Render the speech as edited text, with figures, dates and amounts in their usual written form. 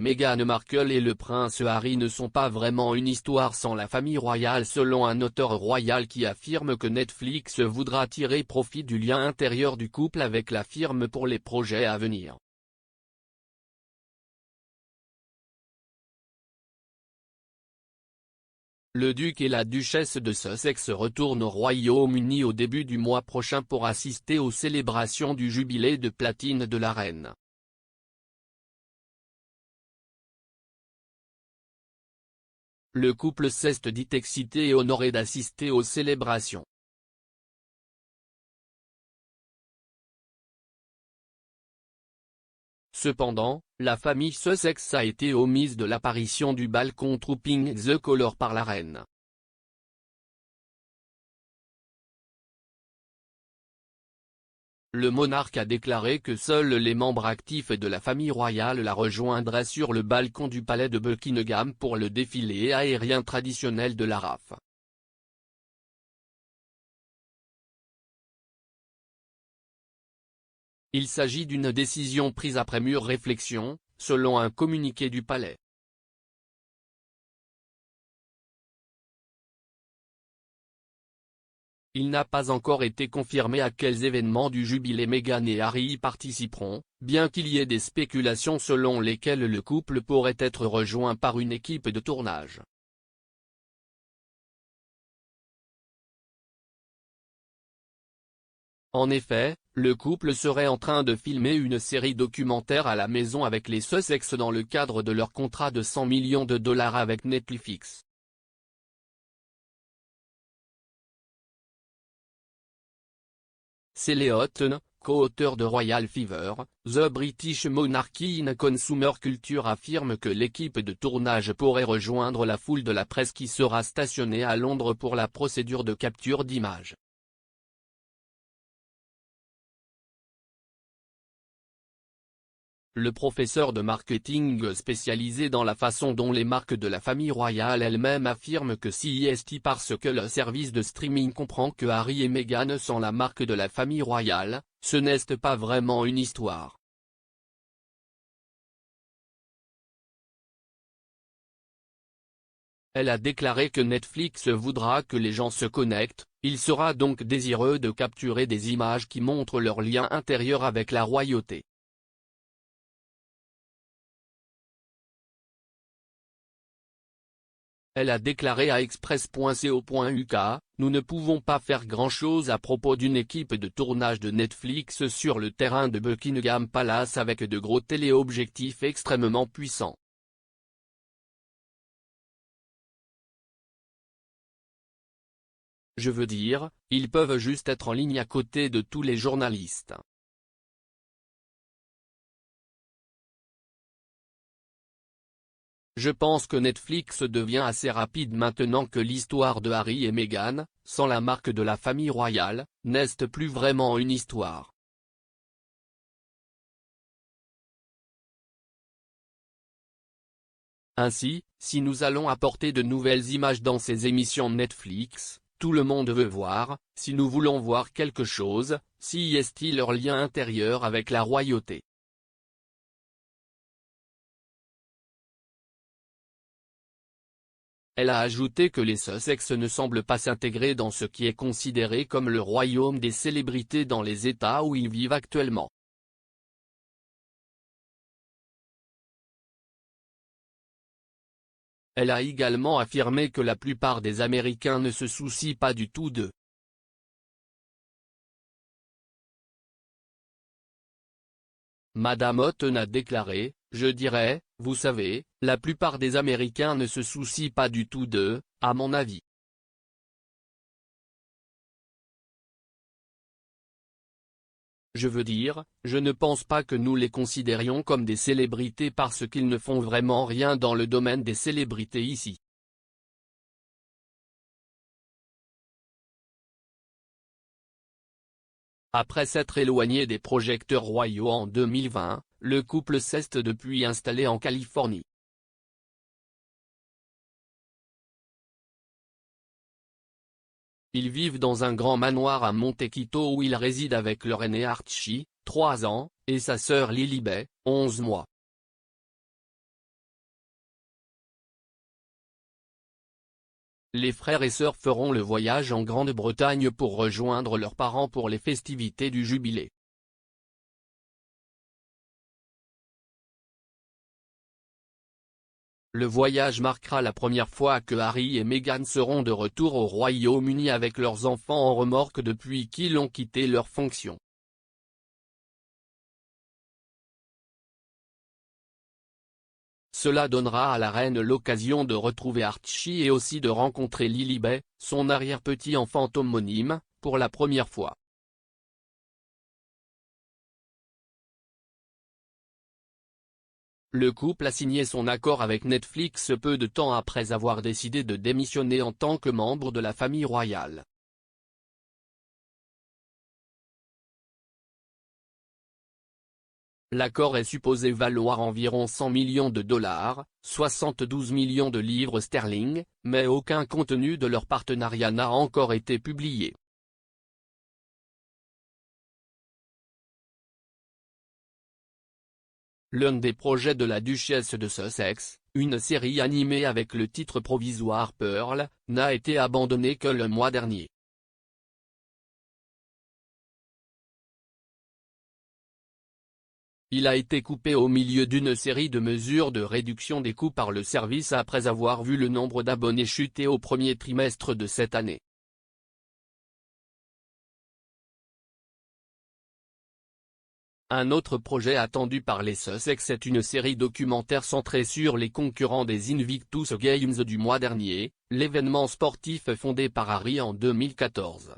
Meghan Markle et le prince Harry ne sont pas vraiment une histoire sans la famille royale selon un auteur royal qui affirme que Netflix voudra tirer profit du lien intérieur du couple avec la firme pour les projets à venir. Le duc et la duchesse de Sussex retournent au Royaume-Uni au début du mois prochain pour assister aux célébrations du jubilé de platine de la reine. Le couple s'est dit excité et honoré d'assister aux célébrations. Cependant, la famille Sussex a été omise de l'apparition du balcon Trooping the Colour par la reine. Le monarque a déclaré que seuls les membres actifs de la famille royale la rejoindraient sur le balcon du palais de Buckingham pour le défilé aérien traditionnel de la RAF. Il s'agit d'une décision prise après mûre réflexion, selon un communiqué du palais. Il n'a pas encore été confirmé à quels événements du jubilé Meghan et Harry y participeront, bien qu'il y ait des spéculations selon lesquelles le couple pourrait être rejoint par une équipe de tournage. En effet, le couple serait en train de filmer une série documentaire à la maison avec les Sussex dans le cadre de leur contrat de 100 millions de dollars avec Netflix. Sally Houghton, co-auteur de Royal Fever, The British Monarchy in Consumer Culture affirme que l'équipe de tournage pourrait rejoindre la foule de la presse qui sera stationnée à Londres pour la procédure de capture d'images. Le professeur de marketing spécialisé dans la façon dont les marques de la famille royale elle-même affirme que CEST parce que le service de streaming comprend que Harry et Meghan sont la marque de la famille royale, ce n'est pas vraiment une histoire. Elle a déclaré que Netflix voudra que les gens se connectent, il sera donc désireux de capturer des images qui montrent leur lien intérieur avec la royauté. Elle a déclaré à Express.co.uk, nous ne pouvons pas faire grand-chose à propos d'une équipe de tournage de Netflix sur le terrain de Buckingham Palace avec de gros téléobjectifs extrêmement puissants. Je veux dire, ils peuvent juste être en ligne à côté de tous les journalistes. Je pense que Netflix devient assez rapide maintenant que l'histoire de Harry et Meghan, sans la marque de la famille royale, n'est plus vraiment une histoire. Ainsi, si nous allons apporter de nouvelles images dans ces émissions Netflix, tout le monde veut voir, si nous voulons voir quelque chose, si est leur lien intérieur avec la royauté. Elle a ajouté que les Sussex ne semblent pas s'intégrer dans ce qui est considéré comme le royaume des célébrités dans les États où ils vivent actuellement. Elle a également affirmé que la plupart des Américains ne se soucient pas du tout d'eux. Madame Houghton a déclaré, je dirais, vous savez, la plupart des Américains ne se soucient pas du tout d'eux, à mon avis. Je veux dire, je ne pense pas que nous les considérions comme des célébrités parce qu'ils ne font vraiment rien dans le domaine des célébrités ici. Après s'être éloigné des projecteurs royaux en 2020, le couple s'est depuis installé en Californie. Ils vivent dans un grand manoir à Montecito où ils résident avec leur aîné Archie, 3 ans, et sa sœur Lilibet, 11 mois. Les frères et sœurs feront le voyage en Grande-Bretagne pour rejoindre leurs parents pour les festivités du jubilé. Le voyage marquera la première fois que Harry et Meghan seront de retour au Royaume-Uni avec leurs enfants en remorque depuis qu'ils ont quitté leurs fonctions. Cela donnera à la reine l'occasion de retrouver Archie et aussi de rencontrer Lilibet, son arrière-petit-enfant homonyme, pour la première fois. Le couple a signé son accord avec Netflix peu de temps après avoir décidé de démissionner en tant que membre de la famille royale. L'accord est supposé valoir environ 100 millions de $, 72 millions de livres sterling, mais aucun contenu de leur partenariat n'a encore été publié. L'un des projets de la duchesse de Sussex, une série animée avec le titre provisoire Pearl, n'a été abandonné que le mois dernier. Il a été coupé au milieu d'une série de mesures de réduction des coûts par le service après avoir vu le nombre d'abonnés chuter au premier trimestre de cette année. Un autre projet attendu par les Sussex est une série documentaire centrée sur les concurrents des Invictus Games du mois dernier, l'événement sportif fondé par Harry en 2014.